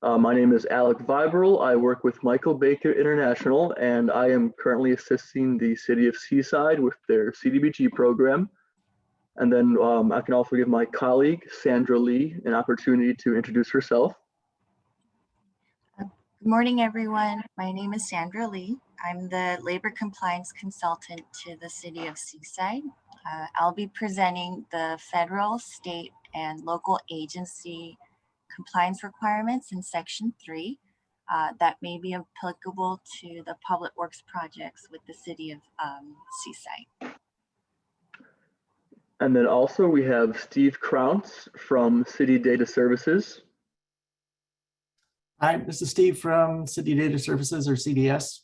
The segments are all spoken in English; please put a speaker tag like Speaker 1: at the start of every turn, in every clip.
Speaker 1: My name is Alec Vibrel. I work with Michael Baker International, and I am currently assisting the City of Seaside with their CDBG program. And then I can also give my colleague, Sandra Lee, an opportunity to introduce herself.
Speaker 2: Good morning, everyone. My name is Sandra Lee. I'm the Labor Compliance Consultant to the City of Seaside. I'll be presenting the federal, state, and local agency compliance requirements in Section 3 that may be applicable to the public works projects with the City of Seaside.
Speaker 1: And then also we have Steve Krauntz from City Data Services.
Speaker 3: Hi, this is Steve from City Data Services, or CDS.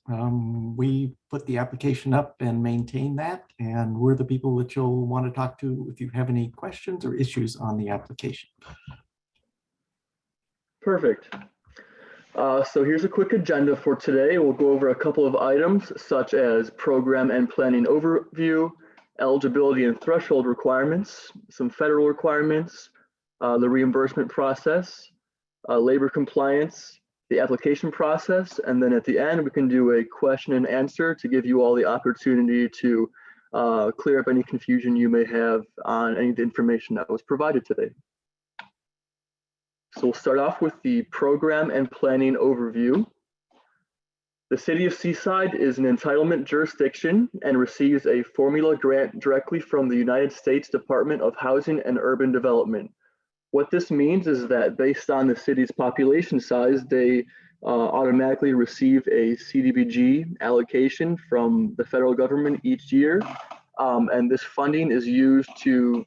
Speaker 3: We put the application up and maintain that, and we're the people that you'll want to talk to if you have any questions or issues on the application.
Speaker 1: Perfect. So here's a quick agenda for today. We'll go over a couple of items such as program and planning overview, eligibility and threshold requirements, some federal requirements, the reimbursement process, labor compliance, the application process, and then at the end we can do a question and answer to give you all the opportunity to clear up any confusion you may have on any of the information that was provided today. So we'll start off with the program and planning overview. The City of Seaside is an entitlement jurisdiction and receives a formula grant directly from the United States Department of Housing and Urban Development. What this means is that based on the city's population size, they automatically receive a CDBG allocation from the federal government each year. And this funding is used to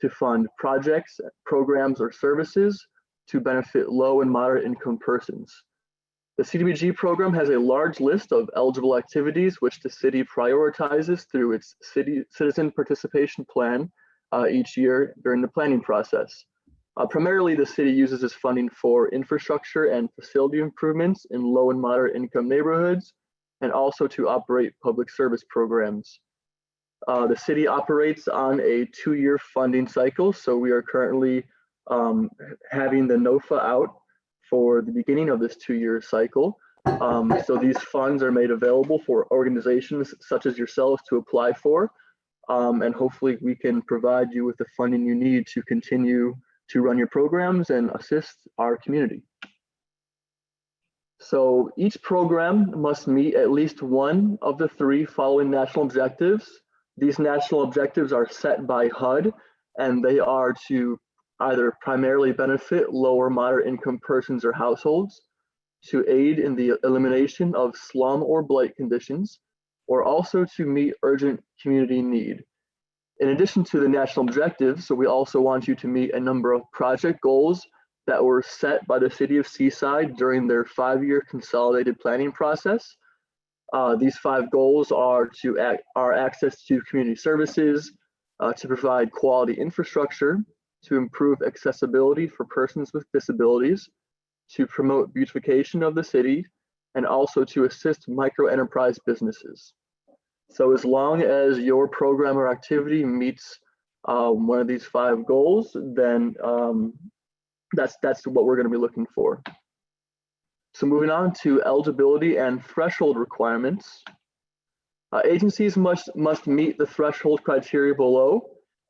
Speaker 1: fund projects, programs, or services to benefit low and moderate income persons. The CDBG program has a large list of eligible activities which the city prioritizes through its citizen participation plan each year during the planning process. Primarily, the city uses this funding for infrastructure and facility improvements in low and moderate income neighborhoods, and also to operate public service programs. The city operates on a 2-year funding cycle, so we are currently having the NOFA out for the beginning of this 2-year cycle. So these funds are made available for organizations such as yourselves to apply for, and hopefully we can provide you with the funding you need to continue to run your programs and assist our community. So each program must meet at least one of the 3 following national objectives. These national objectives are set by HUD, and they are to either primarily benefit low or moderate income persons or households, to aid in the elimination of slum or blight conditions, or also to meet urgent community need. In addition to the national objectives, so we also want you to meet a number of project goals that were set by the City of Seaside during their 5-year consolidated planning process. These 5 goals are access to community services, to provide quality infrastructure, to improve accessibility for persons with disabilities, to promote beautification of the city, and also to assist micro-enterprise businesses. So as long as your program or activity meets one of these 5 goals, then that's what we're going to be looking for. So moving on to eligibility and threshold requirements. Agencies must meet the threshold criteria below,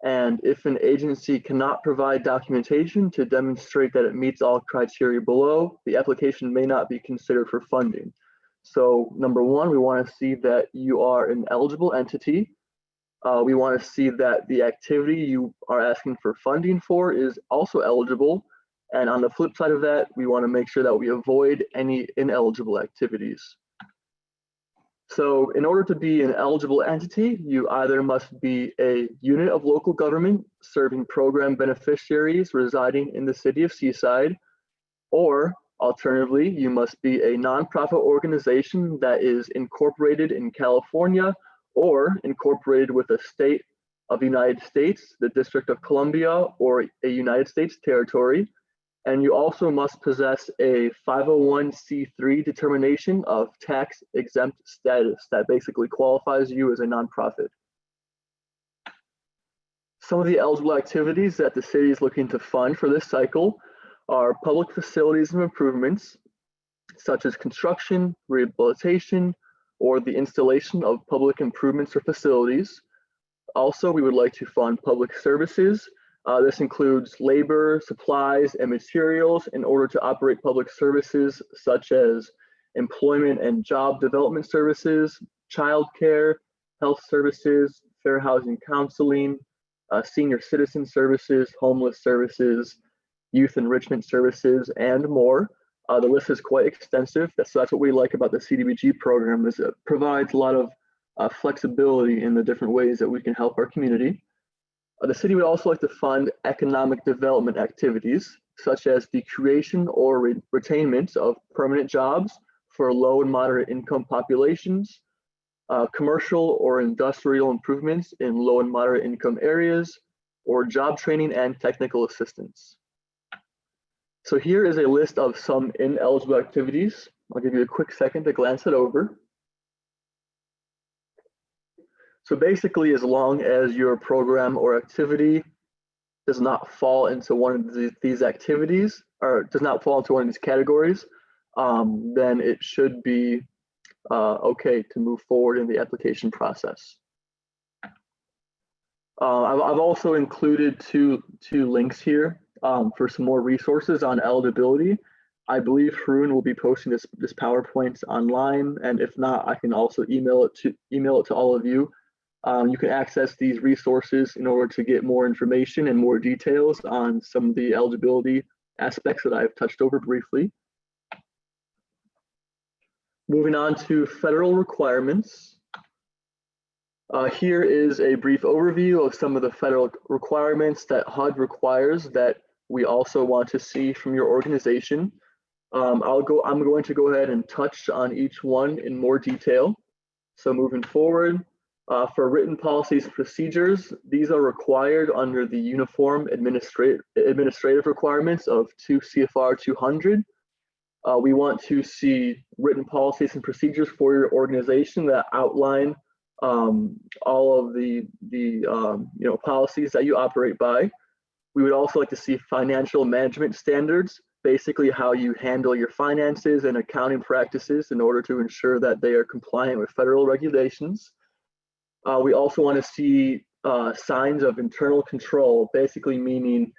Speaker 1: and if an agency cannot provide documentation to demonstrate that it meets all criteria below, the application may not be considered for funding. So number 1, we want to see that you are an eligible entity. We want to see that the activity you are asking for funding for is also eligible. And on the flip side of that, we want to make sure that we avoid any ineligible activities. So in order to be an eligible entity, you either must be a unit of local government serving program beneficiaries residing in the City of Seaside, or alternatively, you must be a nonprofit organization that is incorporated in California or incorporated with a state of the United States, the District of Columbia, or a United States territory. And you also must possess a 501c3 determination of tax exempt status that basically qualifies you as a nonprofit. Some of the eligible activities that the city is looking to fund for this cycle are public facilities and improvements, such as construction, rehabilitation, or the installation of public improvements or facilities. Also, we would like to fund public services. This includes labor, supplies, and materials in order to operate public services such as employment and job development services, childcare, health services, fair housing counseling, senior citizen services, homeless services, youth enrichment services, and more. The list is quite extensive. So that's what we like about the CDBG program, is it provides a lot of flexibility in the different ways that we can help our community. The city would also like to fund economic development activities, such as the creation or retainment of permanent jobs for low and moderate income populations, commercial or industrial improvements in low and moderate income areas, or job training and technical assistance. So here is a list of some ineligible activities. I'll give you a quick second to glance it over. So basically, as long as your program or activity does not fall into one of these activities, or does not fall into one of these categories, then it should be okay to move forward in the application process. I've also included two links here for some more resources on eligibility. I believe Haroon will be posting this PowerPoint online, and if not, I can also email it to all of you. You can access these resources in order to get more information and more details on some of the eligibility aspects that I've touched over briefly. Moving on to federal requirements. Here is a brief overview of some of the federal requirements that HUD requires that we also want to see from your organization. I'm going to go ahead and touch on each one in more detail. So moving forward, for written policies and procedures, these are required under the Uniform Administrative Requirements of 2 CFR 200. We want to see written policies and procedures for your organization that outline all of the policies that you operate by. We would also like to see financial management standards, basically how you handle your finances and accounting practices in order to ensure that they are compliant with federal regulations. We also want to see signs of internal control, basically meaning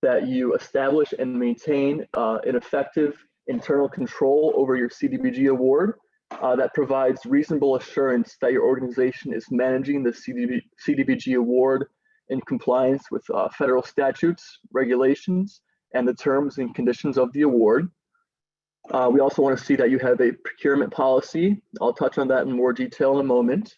Speaker 1: that you establish and maintain an effective internal control over your CDBG award that provides reasonable assurance that your organization is managing the CDBG award in compliance with federal statutes, regulations, and the terms and conditions of the award. We also want to see that you have a procurement policy. I'll touch on that in more detail in a moment.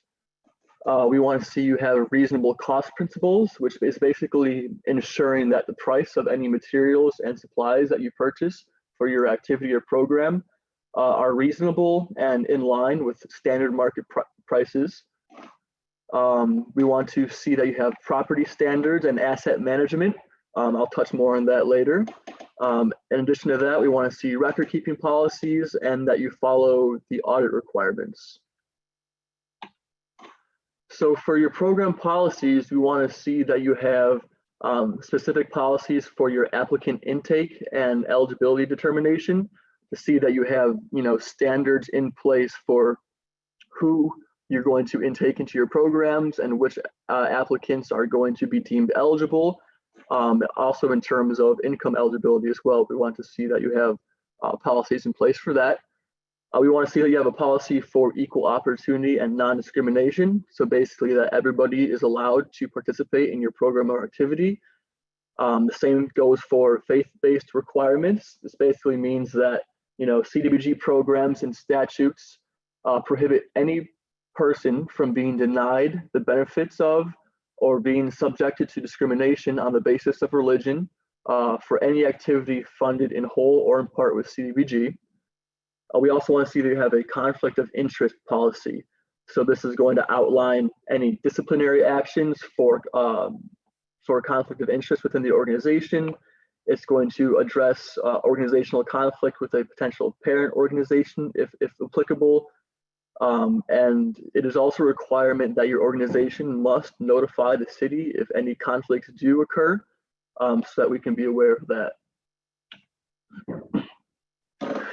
Speaker 1: We want to see you have reasonable cost principles, which is basically ensuring that the price of any materials and supplies that you purchase for your activity or program are reasonable and in line with standard market prices. We want to see that you have property standards and asset management. I'll touch more on that later. In addition to that, we want to see record keeping policies and that you follow the audit requirements. So for your program policies, we want to see that you have specific policies for your applicant intake and eligibility determination, to see that you have standards in place for who you're going to intake into your programs and which applicants are going to be deemed eligible. Also in terms of income eligibility as well, we want to see that you have policies in place for that. We want to see that you have a policy for equal opportunity and non-discrimination. So basically that everybody is allowed to participate in your program or activity. The same goes for faith-based requirements. This basically means that CDBG programs and statutes prohibit any person from being denied the benefits of or being subjected to discrimination on the basis of religion for any activity funded in whole or in part with CDBG. We also want to see that you have a conflict of interest policy. So this is going to outline any disciplinary actions for conflict of interest within the organization. It's going to address organizational conflict with a potential parent organization if applicable. And it is also a requirement that your organization must notify the city if any conflicts do occur, so that we can be aware of that.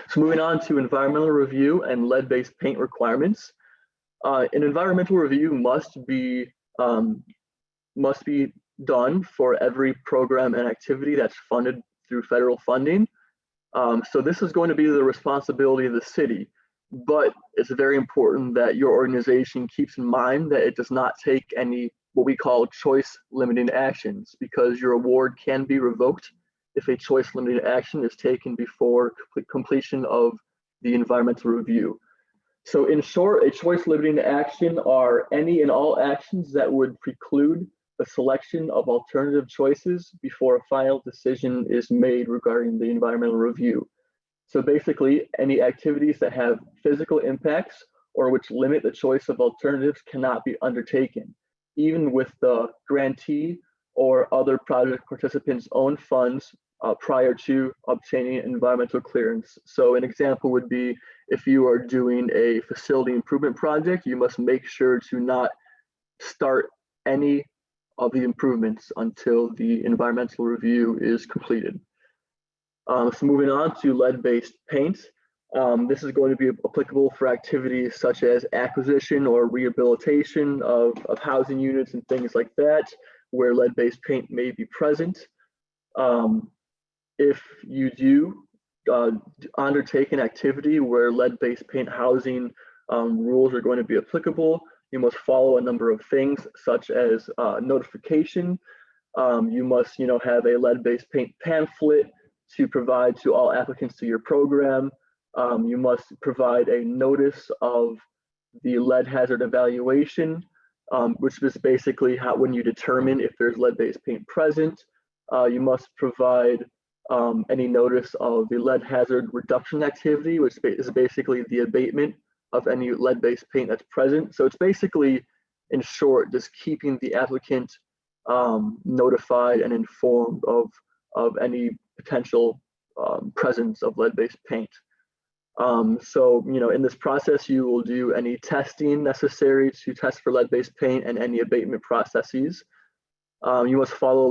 Speaker 1: So moving on to environmental review and lead-based paint requirements. An environmental review must be done for every program and activity that's funded through federal funding. So this is going to be the responsibility of the city, but it's very important that your organization keeps in mind that it does not take any what we call choice limiting actions, because your award can be revoked if a choice limiting action is taken before completion of the environmental review. So in short, a choice limiting action are any and all actions that would preclude the selection of alternative choices before a final decision is made regarding the environmental review. So basically, any activities that have physical impacts or which limit the choice of alternatives cannot be undertaken, even with the grantee or other project participants' own funds prior to obtaining environmental clearance. So an example would be if you are doing a facility improvement project, you must make sure to not start any of the improvements until the environmental review is completed. So moving on to lead-based paint. This is going to be applicable for activities such as acquisition or rehabilitation of housing units and things like that, where lead-based paint may be present. If you do undertake an activity where lead-based paint housing rules are going to be applicable, you must follow a number of things such as notification. You must, have a lead-based paint pamphlet to provide to all applicants to your program. You must provide a notice of the lead hazard evaluation, which is basically when you determine if there's lead-based paint present. You must provide any notice of the lead hazard reduction activity, which is basically the abatement of any lead-based paint that's present. So it's basically, in short, just keeping the applicant notified and informed of any potential presence of lead-based paint. So, in this process, you will do any testing necessary to test for lead-based paint and any abatement processes. You must follow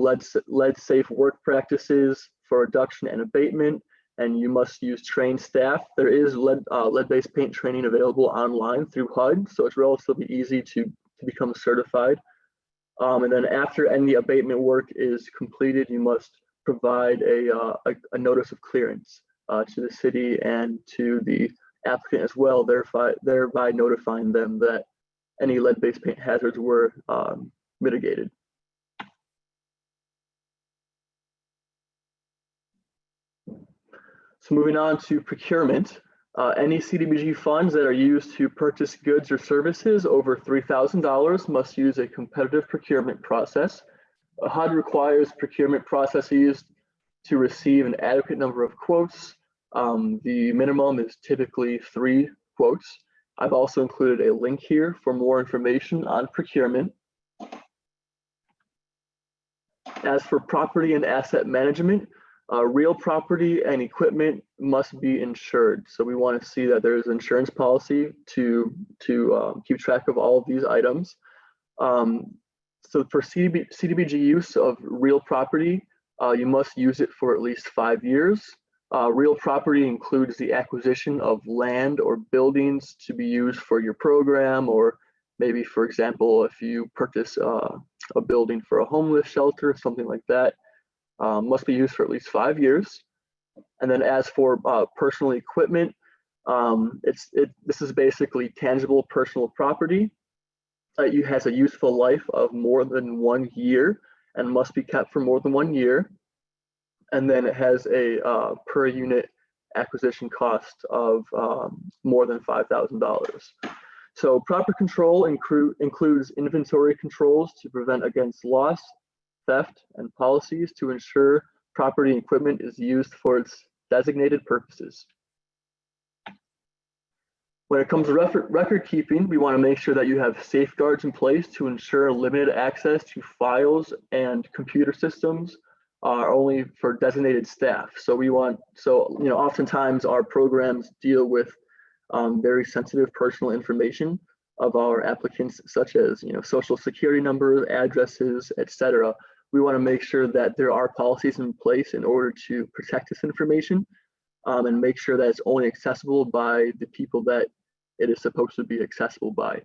Speaker 1: lead-safe work practices for reduction and abatement, and you must use trained staff. There is lead-based paint training available online through HUD, so it's relatively easy to become certified. And then after any abatement work is completed, you must provide a notice of clearance to the city and to the applicant as well, thereby notifying them that any lead-based paint hazards were mitigated. So moving on to procurement, any CDBG funds that are used to purchase goods or services over $3,000 must use a competitive procurement process. HUD requires procurement processes to receive an adequate number of quotes. The minimum is typically 3 quotes. I've also included a link here for more information on procurement. As for property and asset management, real property and equipment must be insured. So we want to see that there is an insurance policy to keep track of all of these items. So for CDBG use of real property, you must use it for at least 5 years. Real property includes the acquisition of land or buildings to be used for your program, or maybe, for example, if you purchase a building for a homeless shelter, something like that, must be used for at least 5 years. And then as for personal equipment, this is basically tangible personal property. It has a useful life of more than 1 year and must be kept for more than 1 year. And then it has a per unit acquisition cost of more than $5,000. So proper control includes inventory controls to prevent against loss, theft, and policies to ensure property and equipment is used for its designated purposes. When it comes to record keeping, we want to make sure that you have safeguards in place to ensure limited access to files and computer systems are only for designated staff. So oftentimes our programs deal with very sensitive personal information of our applicants, such as social security numbers, addresses, etc. we want to make sure that there are policies in place in order to protect this information and make sure that it's only accessible by the people that it is supposed to be accessible by.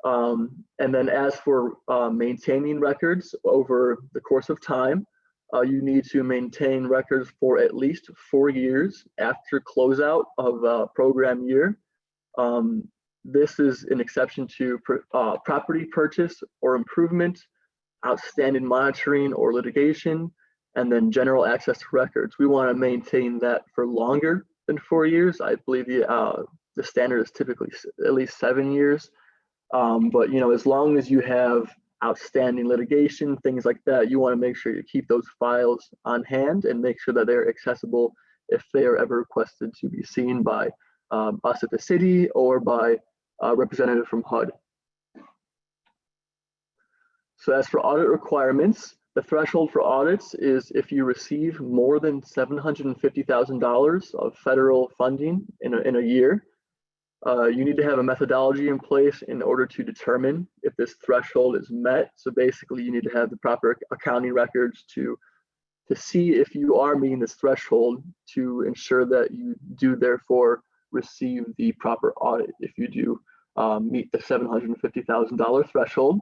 Speaker 1: And then as for maintaining records over the course of time, you need to maintain records for at least 4 years after closeout of a program year. This is an exception to property purchase or improvement, outstanding monitoring or litigation, and then general access to records. We want to maintain that for longer than 4 years. I believe the standard is typically at least 7 years. But as long as you have outstanding litigation, things like that, you want to make sure you keep those files on hand and make sure that they're accessible if they are ever requested to be seen by us at the city or by a representative from HUD. So as for audit requirements, the threshold for audits is if you receive more than $750,000 of federal funding in a year. You need to have a methodology in place in order to determine if this threshold is met. So basically, you need to have the proper accounting records to see if you are meeting this threshold to ensure that you do therefore receive the proper audit if you do meet the $750,000 threshold.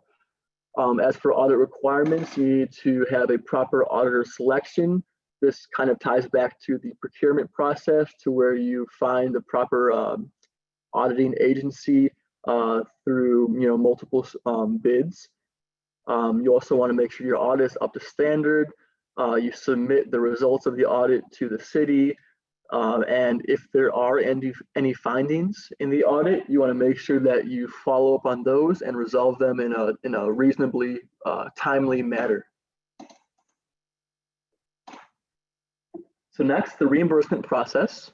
Speaker 1: As for audit requirements, you need to have a proper auditor selection. This kind of ties back to the procurement process, to where you find the proper auditing agency through multiple bids. You also want to make sure your audit is up to standard. You submit the results of the audit to the city, and if there are any findings in the audit, you want to make sure that you follow up on those and resolve them in a reasonably timely manner. So next, the reimbursement process.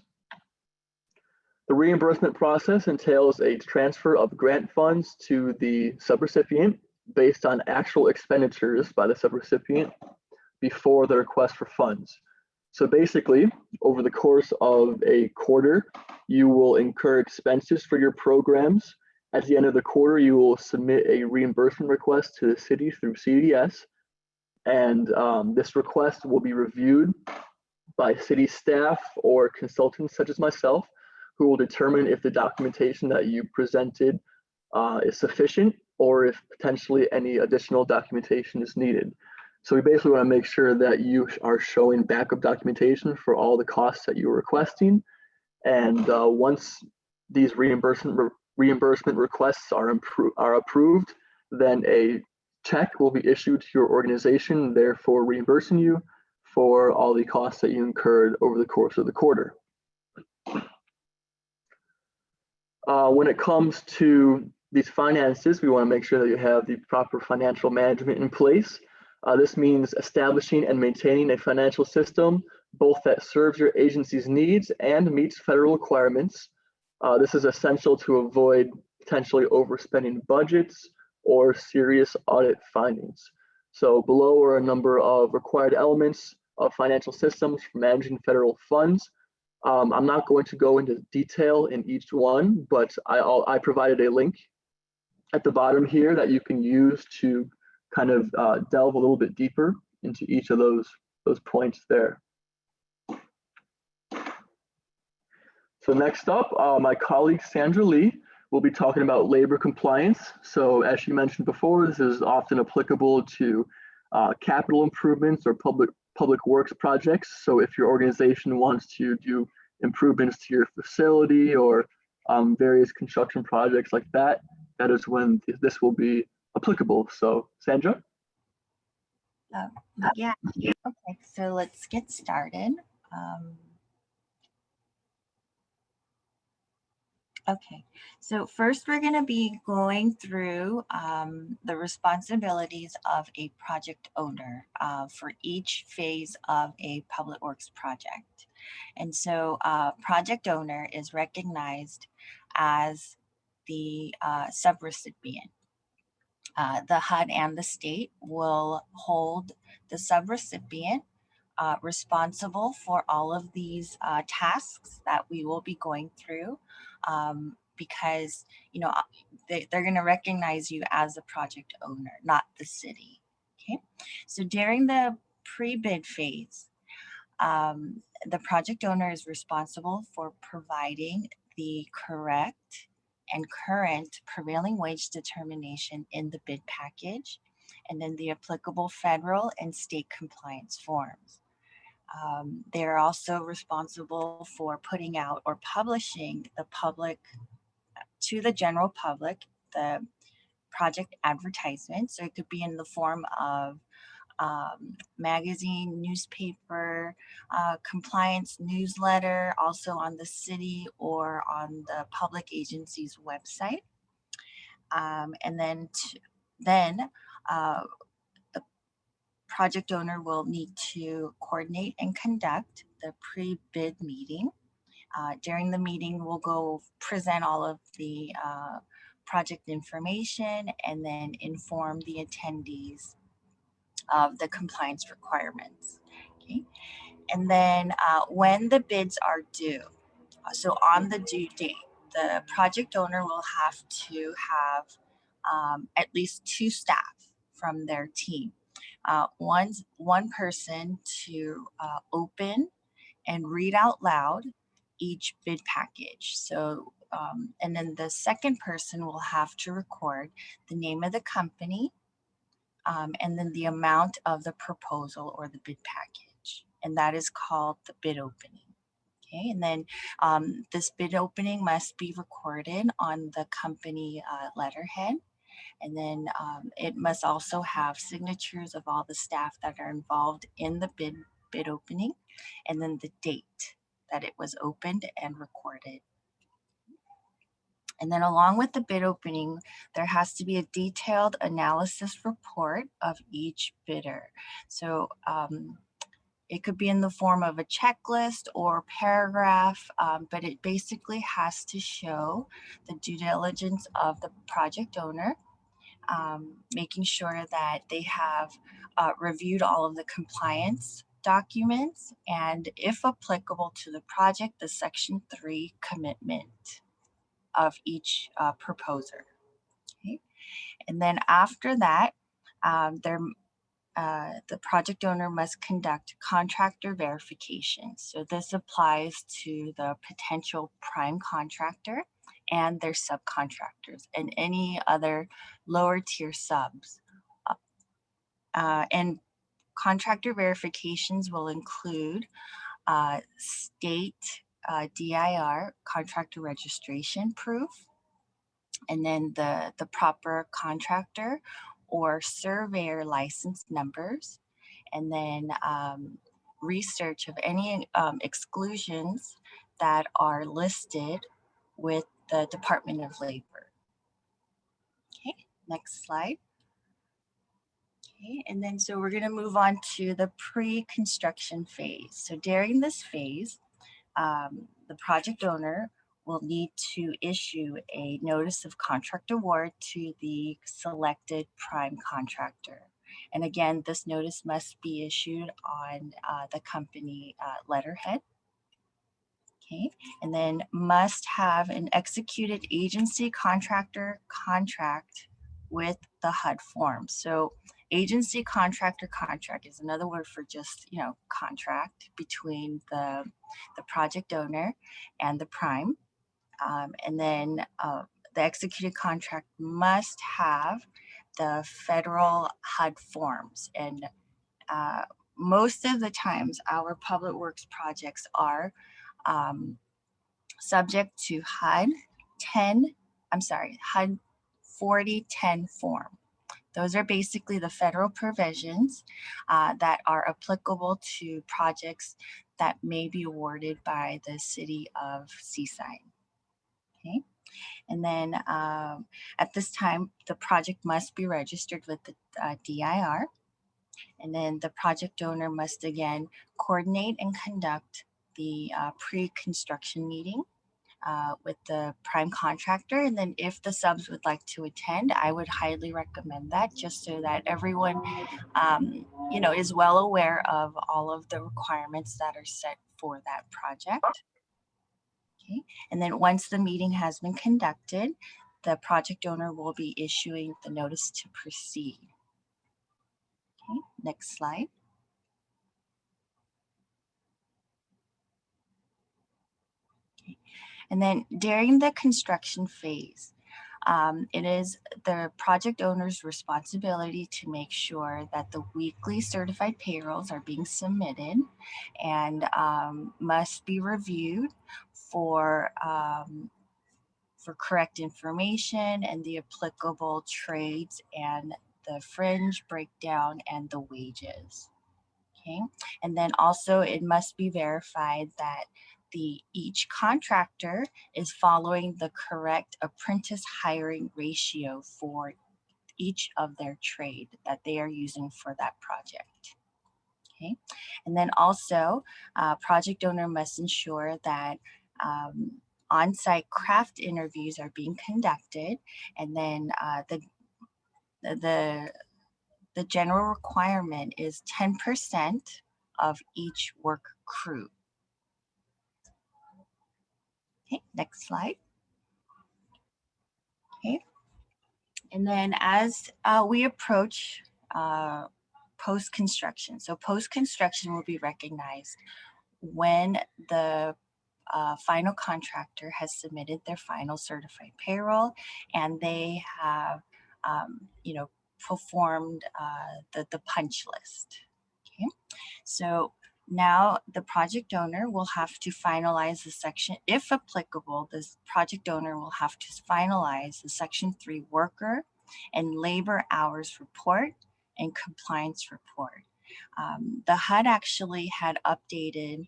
Speaker 1: The reimbursement process entails a transfer of grant funds to the subrecipient based on actual expenditures by the subrecipient before the request for funds. So basically, over the course of a quarter, you will incur expenses for your programs. At the end of the quarter, you will submit a reimbursement request to the city through CDS, and this request will be reviewed by city staff or consultants such as myself, who will determine if the documentation that you presented is sufficient or if potentially any additional documentation is needed. So we basically want to make sure that you are showing backup documentation for all the costs that you're requesting. And once these reimbursement requests are approved, then a check will be issued to your organization, therefore reimbursing you for all the costs that you incurred over the course of the quarter. When it comes to these finances, we want to make sure that you have the proper financial management in place. This means establishing and maintaining a financial system both that serves your agency's needs and meets federal requirements. This is essential to avoid potentially overspending budgets or serious audit findings. So below are a number of required elements of financial systems for managing federal funds. I'm not going to go into detail in each one, but I provided a link at the bottom here that you can use to kind of delve a little bit deeper into each of those points there. So next up, my colleague Sandra Lee will be talking about labor compliance. So as she mentioned before, this is often applicable to capital improvements or public works projects. So if your organization wants to do improvements to your facility or various construction projects like that, that is when this will be applicable. So Sandra?
Speaker 2: Yeah, okay, so let's get started. Okay, so first we're going to be going through the responsibilities of a project owner for each phase of a public works project. And so project owner is recognized as the subrecipient. The HUD and the state will hold the subrecipient responsible for all of these tasks that we will be going through, because they're going to recognize you as a project owner, not the city. Okay, so during the pre-bid phase, the project owner is responsible for providing the correct and current prevailing wage determination in the bid package, and then the applicable federal and state compliance forms. They're also responsible for putting out or publishing to the general public the project advertisement. So it could be in the form of magazine, newspaper, compliance newsletter, also on the city or on the public agency's website. And then the project owner will need to coordinate and conduct the pre-bid meeting. During the meeting, we'll go present all of the project information and then inform the attendees of the compliance requirements. Okay, and then when the bids are due, so on the due date, the project owner will have to have at least 2 staff from their team. One person to open and read out loud each bid package. So, and then the second person will have to record the name of the company, and then the amount of the proposal or the bid package. And that is called the bid opening. Okay, and then this bid opening must be recorded on the company letterhead. And then it must also have signatures of all the staff that are involved in the bid opening, and then the date that it was opened and recorded. And then along with the bid opening, there has to be a detailed analysis report of each bidder. So it could be in the form of a checklist or paragraph, but it basically has to show the due diligence of the project owner, making sure that they have reviewed all of the compliance documents, and if applicable to the project, the Section 3 commitment of each proposer. Okay, and then after that, the project owner must conduct contractor verification. So this applies to the potential prime contractor and their subcontractors and any other lower tier subs. And contractor verifications will include state DIR, contractor registration proof, and then the proper contractor or surveyor license numbers, and then research of any exclusions that are listed with the Department of Labor. Okay, next slide. Okay, and then so we're going to move on to the pre-construction phase. So during this phase, the project owner will need to issue a notice of contract award to the selected prime contractor. And again, this notice must be issued on the company letterhead. Okay, and then must have an executed agency contractor contract with the HUD form. So agency contractor contract is another word for just, contract between the project owner and the prime. And then the executed contract must have the federal HUD forms. And most of the times our public works projects are subject to HUD 4010 form. Those are basically the federal provisions that are applicable to projects that may be awarded by the city of Seaside. Okay, and then at this time, the project must be registered with the DIR, and then the project owner must again coordinate and conduct the pre-construction meeting with the prime contractor. And then if the subs would like to attend, I would highly recommend that, just so that everyone is well aware of all of the requirements that are set for that project. Okay, and then once the meeting has been conducted, the project owner will be issuing the notice to proceed. Next slide. Okay. And then during the construction phase, it is the project owner's responsibility to make sure that the weekly certified payrolls are being submitted and must be reviewed for correct information and the applicable trades and the fringe breakdown and the wages. Okay, and then also it must be verified that each contractor is following the correct apprentice hiring ratio for each of their trade that they are using for that project. Okay, and then also project owner must ensure that on-site craft interviews are being conducted, and then the general requirement is 10% of each work crew. Okay, next slide. Okay, and then as we approach post-construction, so post-construction will be recognized when the final contractor has submitted their final certified payroll and they have, performed the punch list. Okay, so now the project owner will have to finalize the section, if applicable, this project owner will have to finalize the Section 3 worker and labor hours report and compliance report. The HUD actually had updated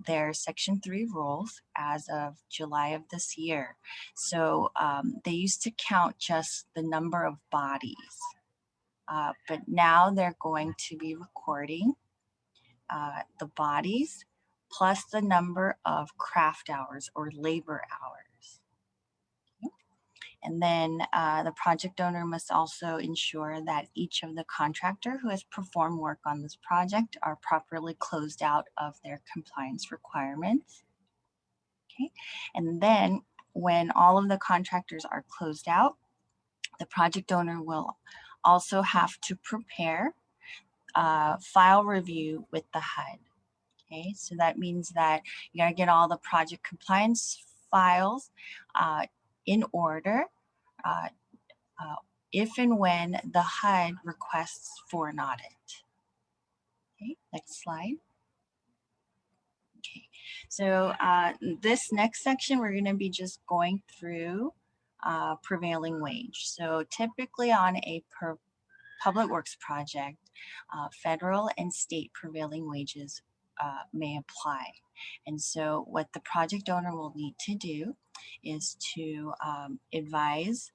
Speaker 2: their Section 3 rules as of July of this year. So they used to count just the number of bodies, but now they're going to be recording the bodies plus the number of craft hours or labor hours. Okay. And then the project owner must also ensure that each of the contractor who has performed work on this project are properly closed out of their compliance requirements. Okay, and then when all of the contractors are closed out, the project owner will also have to prepare file review with the HUD. Okay, so that means that you gotta get all the project compliance files in order if and when the HUD requests for an audit. Okay, next slide. Okay, so this next section, we're gonna be just going through prevailing wage. So typically on a public works project, federal and state prevailing wages may apply. And so what the project owner will need to do is to advise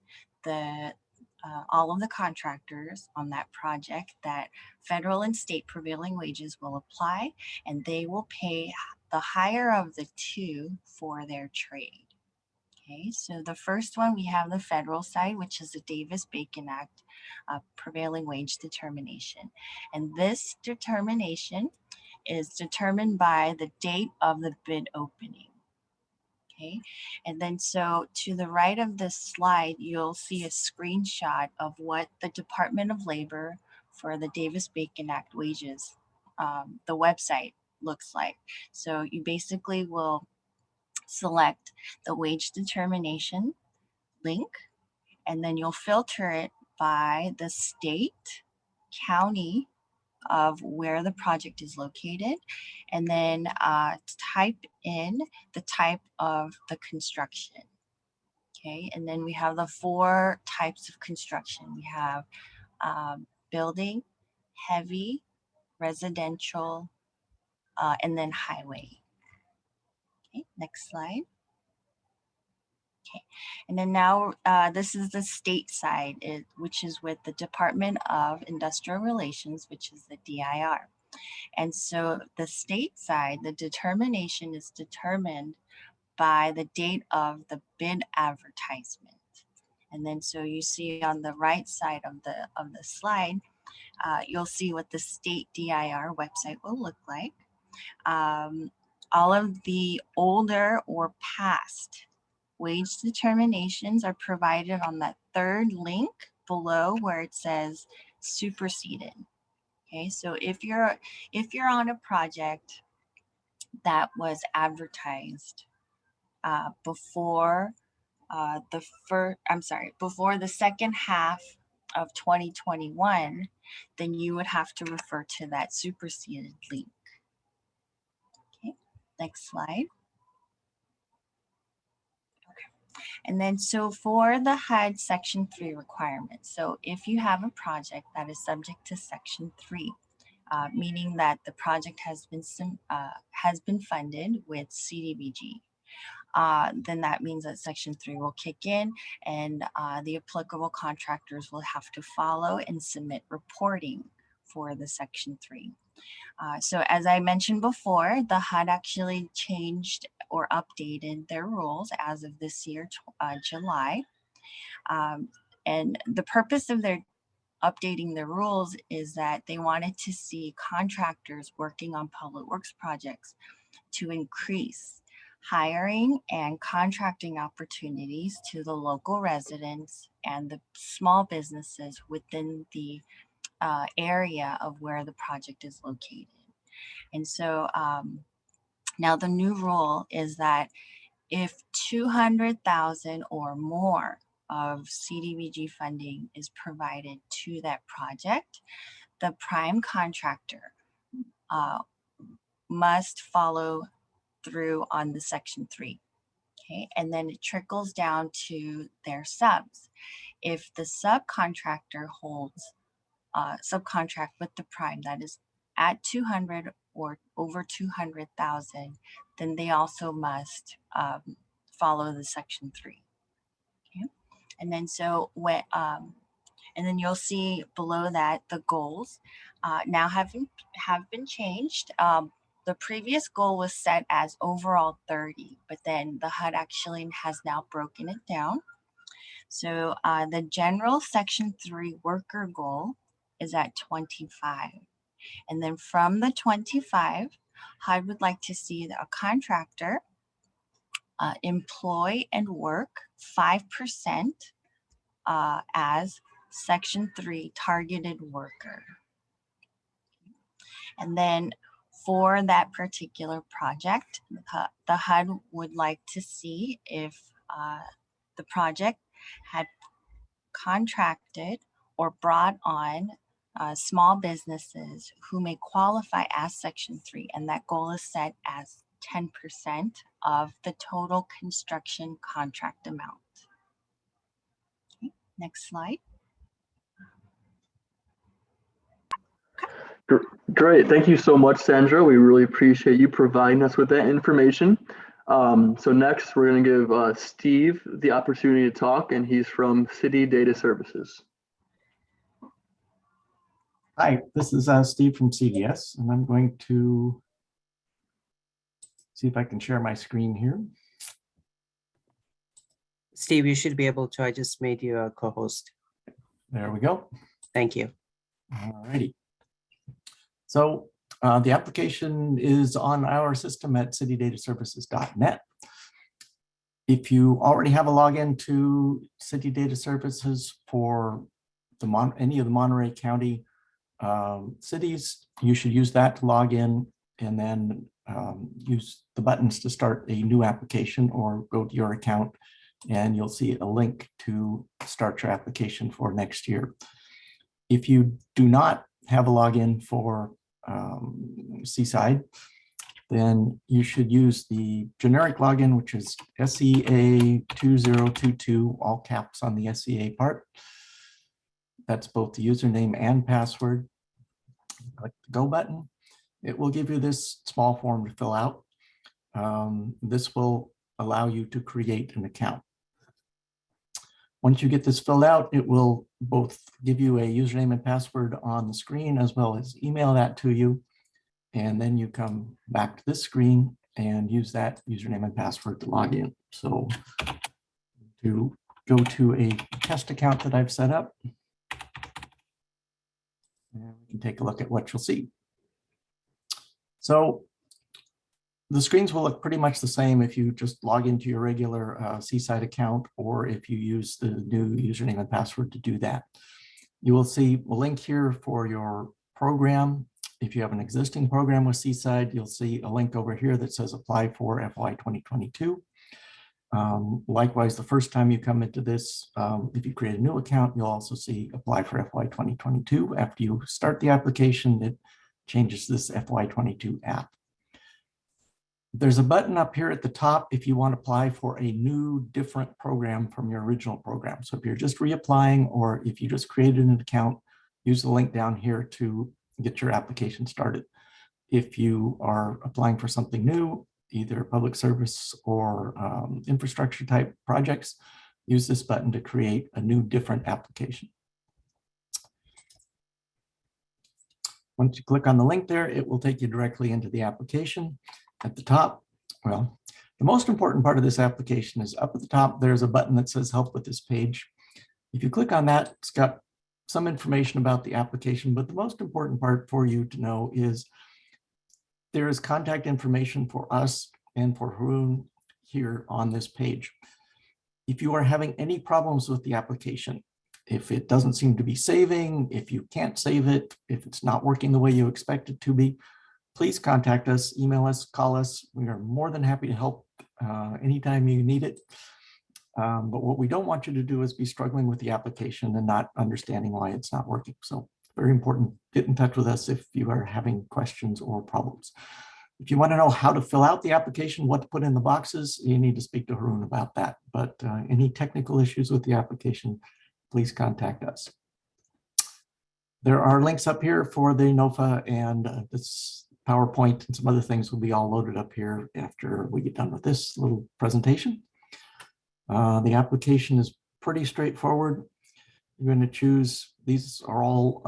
Speaker 2: all of the contractors on that project that federal and state prevailing wages will apply, and they will pay the higher of the two for their trade. Okay, so the first one, we have the federal side, which is the Davis-Bacon Act prevailing wage determination. And this determination is determined by the date of the bid opening. Okay, and then so to the right of this slide, you'll see a screenshot of what the Department of Labor for the Davis-Bacon Act wages, the website looks like. So you basically will select the wage determination link, and then you'll filter it by the state, county of where the project is located, and then type in the type of the construction. Okay, and then we have the 4 types of construction. We have building, heavy, residential, and then highway. Okay, next slide. Okay, and then now this is the state side, which is with the Department of Industrial Relations, which is the DIR. And so the state side, the determination is determined by the date of the bid advertisement. And then so you see on the right side of the slide, you'll see what the state DIR website will look like. All of the older or past wage determinations are provided on that third link below where it says superseded. Okay, so if you're on a project that was advertised before before the second half of 2021, then you would have to refer to that superseded link. Okay, next slide. And then so for the HUD Section 3 requirements, so if you have a project that is subject to Section 3, meaning that the project has been funded with CDBG, then that means that Section 3 will kick in, and the applicable contractors will have to follow and submit reporting for the Section 3. So as I mentioned before, the HUD actually changed or updated their rules as of this year, July. And the purpose of their updating the rules is that they wanted to see contractors working on public works projects to increase hiring and contracting opportunities to the local residents and the small businesses within the area of where the project is located. And so now the new rule is that if 200,000 or more of CDBG funding is provided to that project, the prime contractor must follow through on the Section 3. Okay, and then it trickles down to their subs. If the subcontractor holds subcontract with the prime that is at 200 or over 200,000, then they also must follow the Section 3. Okay, and then so when and then you'll see below that the goals now have been changed. The previous goal was set as overall 30, but then the HUD actually has now broken it down. So the general Section 3 worker goal is at 25. And then from the 25, HUD would like to see a contractor employ and work 5% as Section 3 targeted worker. And then for that particular project, the HUD would like to see if the project had contracted or brought on small businesses who may qualify as Section 3, and that goal is set as 10% of the total construction contract amount. Okay, next slide.
Speaker 1: Great, thank you so much, Sandra. We really appreciate you providing us with that information. So next, we're going to give Steve the opportunity to talk, and he's from City Data Services.
Speaker 3: Hi, this is Steve from CDS, and I'm going to see if I can share my screen here.
Speaker 4: Steve, you should be able to. I just made you a co-host.
Speaker 3: There we go.
Speaker 4: Thank you.
Speaker 3: All righty. So the application is on our system at citydataservices.net. If you already have a login to City Data Services for any of the Monterey County cities, you should use that to log in, and then use the buttons to start a new application, or go to your account and you'll see a link to start your application for next year. If you do not have a login for Seaside, then you should use the generic login, which is SEA2022, all caps on the SEA part. That's both the username and password. Click the go button. It will give you this small form to fill out. This will allow you to create an account. Once you get this filled out, it will both give you a username and password on the screen, as well as email that to you. And then you come back to this screen and use that username and password to log in. So to go to a test account that I've set up, and we can take a look at what you'll see. So the screens will look pretty much the same if you just log into your regular Seaside account, or if you use the new username and password to do that. You will see a link here for your program. If you have an existing program with Seaside, you'll see a link over here that says apply for FY 2022. Likewise, the first time you come into this, if you create a new account, you'll also see apply for FY 2022. After you start the application, it changes this FY22 app. There's a button up here at the top if you want to apply for a new, different program from your original program. So if you're just reapplying, or if you just created an account, use the link down here to get your application started. If you are applying for something new, either public service or infrastructure type projects, use this button to create a new, different application. Once you click on the link there, it will take you directly into the application. At the top, well, the most important part of this application is up at the top, there's a button that says help with this page. If you click on that, it's got some information about the application, but the most important part for you to know is there is contact information for us and for Haroon here on this page. If you are having any problems with the application, if it doesn't seem to be saving, if you can't save it, if it's not working the way you expect it to be, please contact us, email us, call us. We are more than happy to help anytime you need it. But what we don't want you to do is be struggling with the application and not understanding why it's not working. So very important, get in touch with us if you are having questions or problems. If you want to know how to fill out the application, what to put in the boxes, you need to speak to Haroon about that. But any technical issues with the application, please contact us. There are links up here for the NOFA, and this PowerPoint and some other things will be all loaded up here after we get done with this little presentation. The application is pretty straightforward. You're going to choose, these are all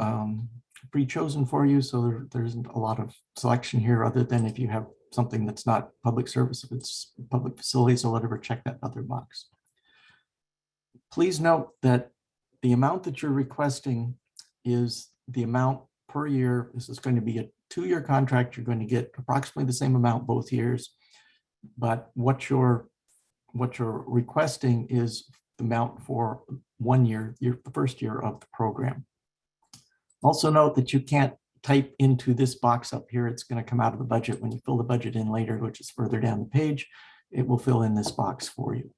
Speaker 3: pre-chosen for you, so there isn't a lot of selection here other than if you have something that's not public service, if it's public facilities or whatever, check that other box. Please note that the amount that you're requesting is the amount per year. This is going to be a 2-year contract. You're going to get approximately the same amount both years, but what you're requesting is the amount for 1 year, the first year of the program. Also note that you can't type into this box up here. It's going to come out of the budget. When you fill the budget in later, which is further down the page, it will fill in this box for you.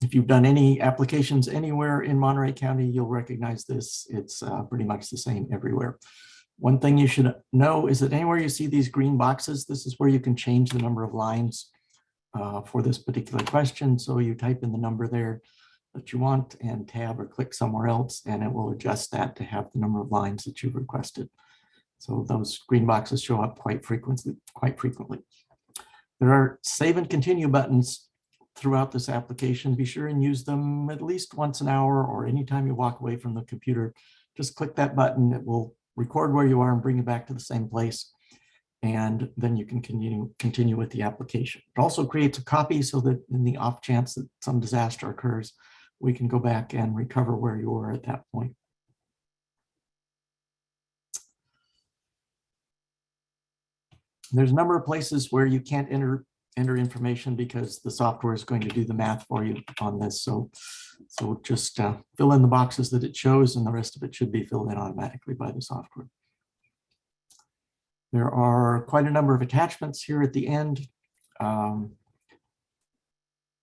Speaker 3: If you've done any applications anywhere in Monterey County, you'll recognize this. It's pretty much the same everywhere. One thing you should know is that anywhere you see these green boxes, this is where you can change the number of lines for this particular question. So you type in the number there that you want and tab or click somewhere else, and it will adjust that to have the number of lines that you've requested. So those green boxes show up quite frequently. There are save and continue buttons throughout this application. Be sure and use them at least once an hour or anytime you walk away from the computer. Just click that button. It will record where you are and bring you back to the same place. And then you can continue with the application. It also creates a copy so that in the off chance that some disaster occurs, we can go back and recover where you were at that point. There's a number of places where you can't enter information because the software is going to do the math for you on this. So just fill in the boxes that it shows, and the rest of it should be filled in automatically by the software. There are quite a number of attachments here at the end. Let's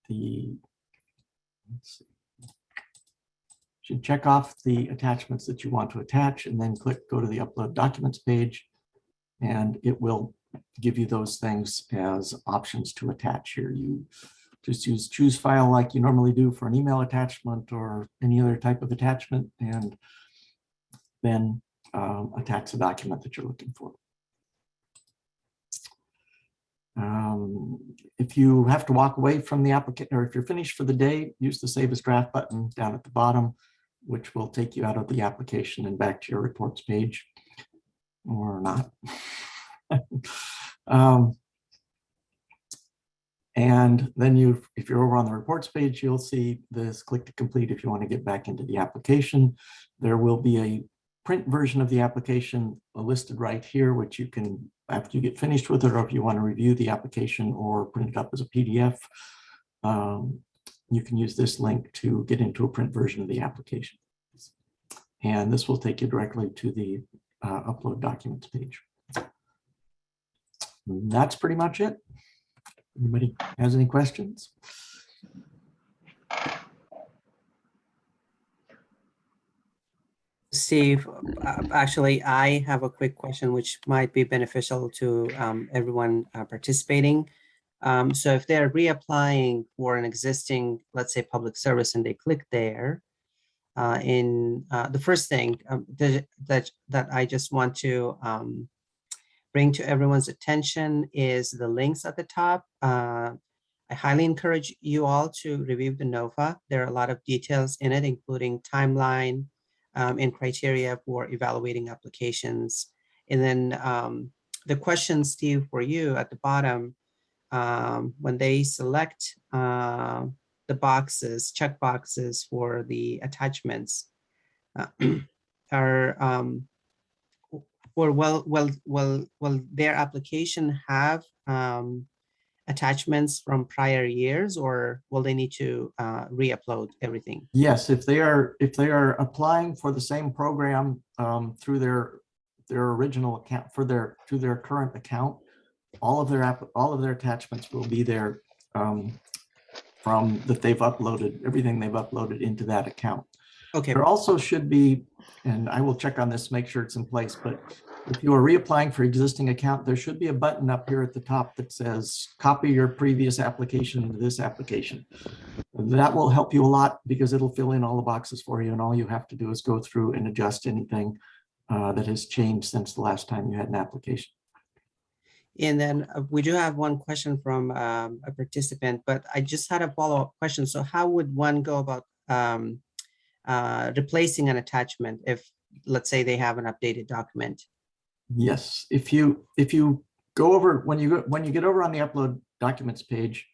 Speaker 3: see. Should check off the attachments that you want to attach and then go to the Upload Documents page, and it will give you those things as options to attach here. You just use Choose File like you normally do for an email attachment or any other type of attachment, and then attach the document that you're looking for. If you have to walk away from the application, or if you're finished for the day, use the Save as Draft button down at the bottom, which will take you out of the application and back to your reports page, or not. And then if you're over on the reports page, you'll see this click to complete if you want to get back into the application. There will be a print version of the application listed right here, which you can, after you get finished with it, or if you want to review the application or print it up as a PDF, you can use this link to get into a print version of the application. and this will take you directly to the upload documents page. And that's pretty much it. Anybody has any questions?
Speaker 4: Steve, actually, I have a quick question which might be beneficial to everyone participating. So if they're reapplying for an existing, let's say, public service, and they click there, the first thing that I just want to bring to everyone's attention is the links at the top. I highly encourage you all to review the NOFA. There are a lot of details in it, including timeline and criteria for evaluating applications. And then the question, Steve, for you at the bottom, when they select the boxes, check boxes for the attachments, will their application have attachments from prior years, or will they need to re-upload everything?
Speaker 3: Yes, if they are applying for the same program through their original account to their current account, all of their attachments will be there from that they've uploaded, everything they've uploaded into that account.
Speaker 4: Okay.
Speaker 3: There also should be, and I will check on this, make sure it's in place, but if you are reapplying for existing account, there should be a button up here at the top that says copy your previous application into this application. That will help you a lot because it'll fill in all the boxes for you, and all you have to do is go through and adjust anything that has changed since the last time you had an application.
Speaker 4: And then we do have one question from a participant, but I just had a follow-up question. So how would one go about replacing an attachment if, let's say, they have an updated document?
Speaker 3: Yes, if you go over, when you get over on the upload documents page,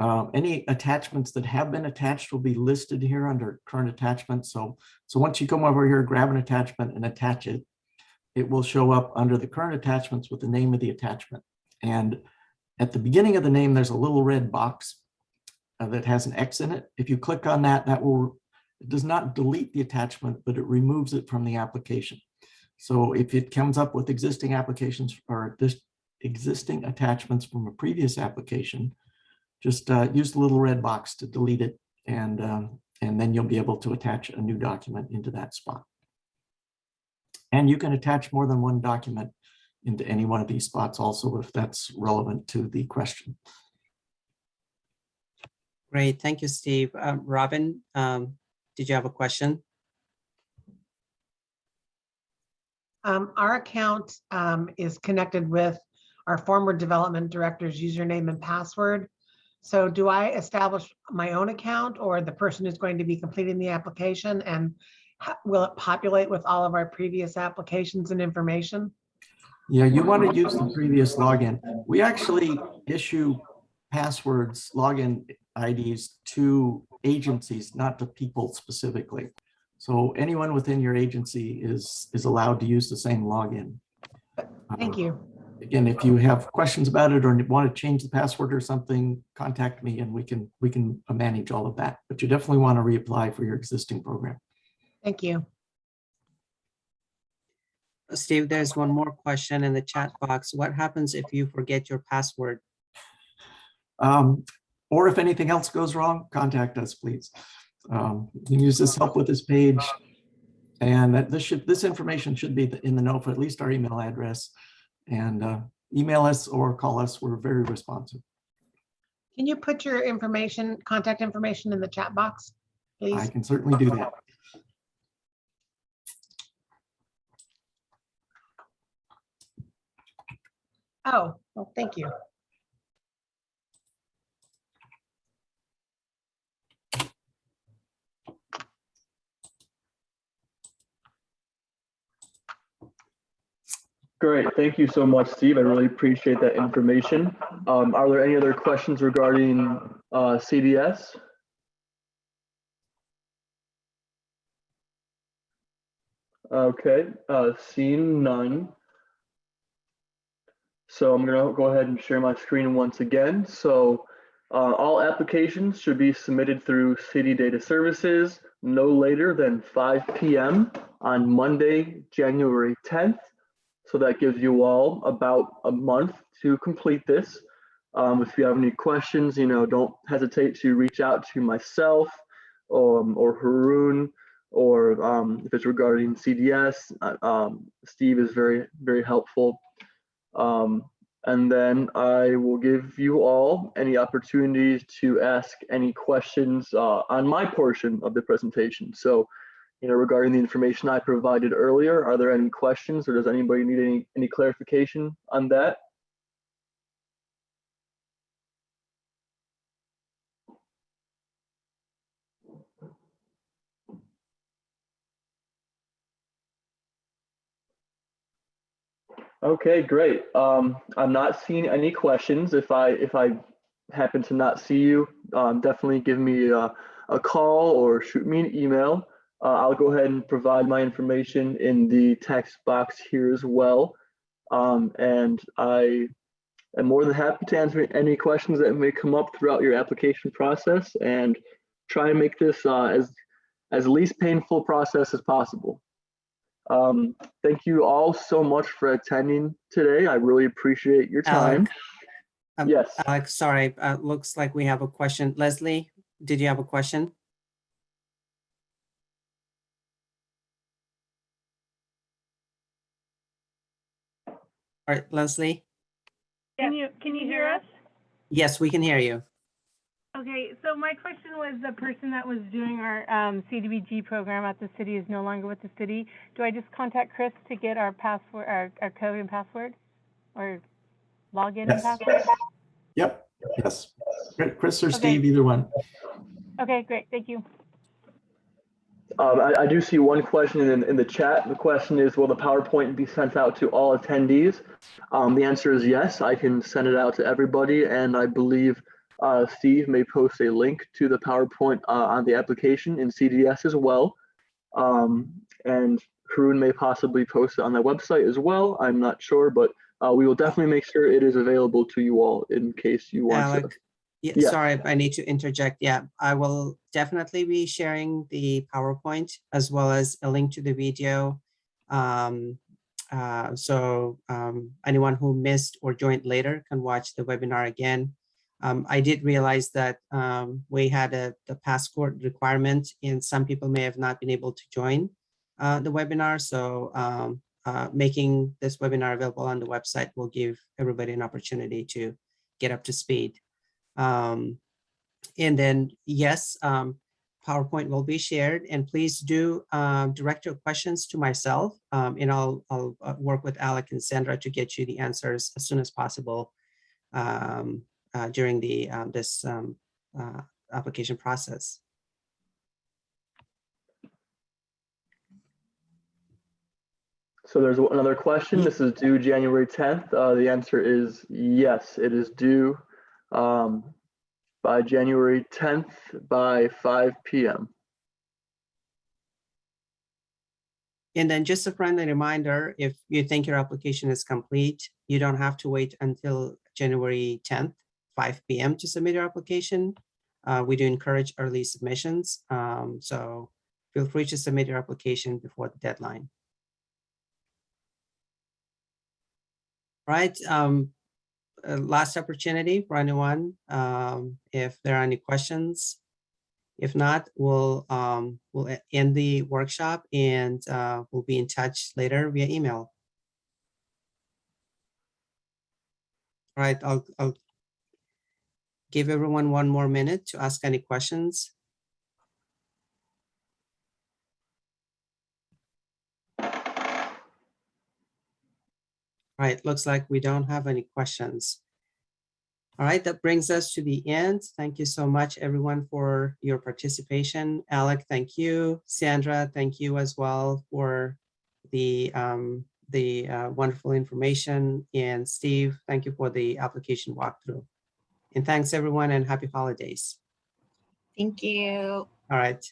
Speaker 3: any attachments that have been attached will be listed here under current attachments. So once you come over here, grab an attachment and attach it, it will show up under the current attachments with the name of the attachment. And at the beginning of the name, there's a little red box that has an X in it. If you click on that, it does not delete the attachment, but it removes it from the application. So if it comes up with existing applications or existing attachments from a previous application, just use the little red box to delete it, and then you'll be able to attach a new document into that spot. And you can attach more than one document into any one of these spots also, if that's relevant to the question.
Speaker 4: Great, thank you, Steve. Robin, did you have a question?
Speaker 5: Our account is connected with our former development director's username and password. So do I establish my own account, or the person who's going to be completing the application, and will it populate with all of our previous applications and information?
Speaker 3: Yeah, you want to use the previous login. We actually issue passwords, login IDs to agencies, not to people specifically. So anyone within your agency is allowed to use the same login.
Speaker 5: Thank you.
Speaker 3: Again, if you have questions about it or want to change the password or something, contact me and we can manage all of that. But you definitely want to reapply for your existing program.
Speaker 5: Thank you.
Speaker 4: Steve, there's one more question in the chat box. What happens if you forget your password?
Speaker 3: Or if anything else goes wrong, contact us, please. You can use this help with this page, and this information should be in the NOFA, at least our email address, and email us or call us. We're very responsive.
Speaker 5: Can you put your information, contact information, in the chat box, please?
Speaker 3: I can certainly do that.
Speaker 5: Oh, well, thank you.
Speaker 1: Great, thank you so much, Steve. I really appreciate that information. Are there any other questions regarding CDS? Okay, seeing none. So I'm gonna go ahead and share my screen once again. So all applications should be submitted through City Data Services. no later than 5 p.m. on Monday, January 10th. So that gives you all about a month to complete this. If you have any questions, don't hesitate to reach out to myself or Haroon, or if it's regarding CDS, Steve is very, very helpful. And then I will give you all any opportunities to ask any questions on my portion of the presentation. So, regarding the information I provided earlier, are there any questions, or does anybody need any clarification on that? Okay, great. I'm not seeing any questions. If I happen to not see you, definitely give me a call or shoot me an email. I'll go ahead and provide my information in the text box here as well. And I am more than happy to answer any questions that may come up throughout your application process, and try and make this as least painful process as possible. Thank you all so much for attending today. I really appreciate your time. Yes.
Speaker 4: Alex, sorry, looks like we have a question. Leslie, did you have a question? All right, Leslie.
Speaker 6: Can you hear us?
Speaker 4: Yes, we can hear you.
Speaker 6: Okay, so my question was, the person that was doing our CDBG program at the city is no longer with the city. Do I just contact Chris to get our password, our code and password, or login and password?
Speaker 3: Yep. Yes. Chris or
Speaker 6: Okay.
Speaker 3: Steve, either one.
Speaker 6: Okay, great. Thank you.
Speaker 1: I do see one question in the chat. The question is, will the PowerPoint be sent out to all attendees? The answer is yes. I can send it out to everybody, and I believe Steve may post a link to the PowerPoint on the application in CDS as well. And Haroon may possibly post it on the website as well. I'm not sure, but we will definitely make sure it is available to you all in case you want
Speaker 4: Alec,
Speaker 1: to.
Speaker 4: yeah,
Speaker 1: Yes.
Speaker 4: sorry, I need to interject. Yeah, I will definitely be sharing the PowerPoint as well as a link to the video. So anyone who missed or joined later can watch the webinar again. I did realize that we had the passport requirement, and some people may have not been able to join the webinar. So making this webinar available on the website will give everybody an opportunity to get up to speed. And then, yes, PowerPoint will be shared, and please do direct your questions to myself, and I'll work with Alec and Sandra to get you the answers as soon as possible during the this application process.
Speaker 1: So there's another question. This is due January 10th. The answer is yes, it is due by January 10th by 5 p.m.
Speaker 4: And then just a friendly reminder, if you think your application is complete, you don't have to wait until January 10th, 5 p.m. to submit your application. We do encourage early submissions. So feel free to submit your application before the deadline. Right. Last opportunity for anyone, if there are any questions. If not, we'll end the workshop, and we'll be in touch later via email. All right, I'll give everyone one more minute to ask any questions. All right, looks like we don't have any questions. All right, that brings us to the end. Thank you so much, everyone, for your participation. Alec, thank you. Sandra, thank you as well for the wonderful information. And Steve, thank you for the application walkthrough. And thanks, everyone, and happy holidays.
Speaker 2: Thank you.
Speaker 4: All right.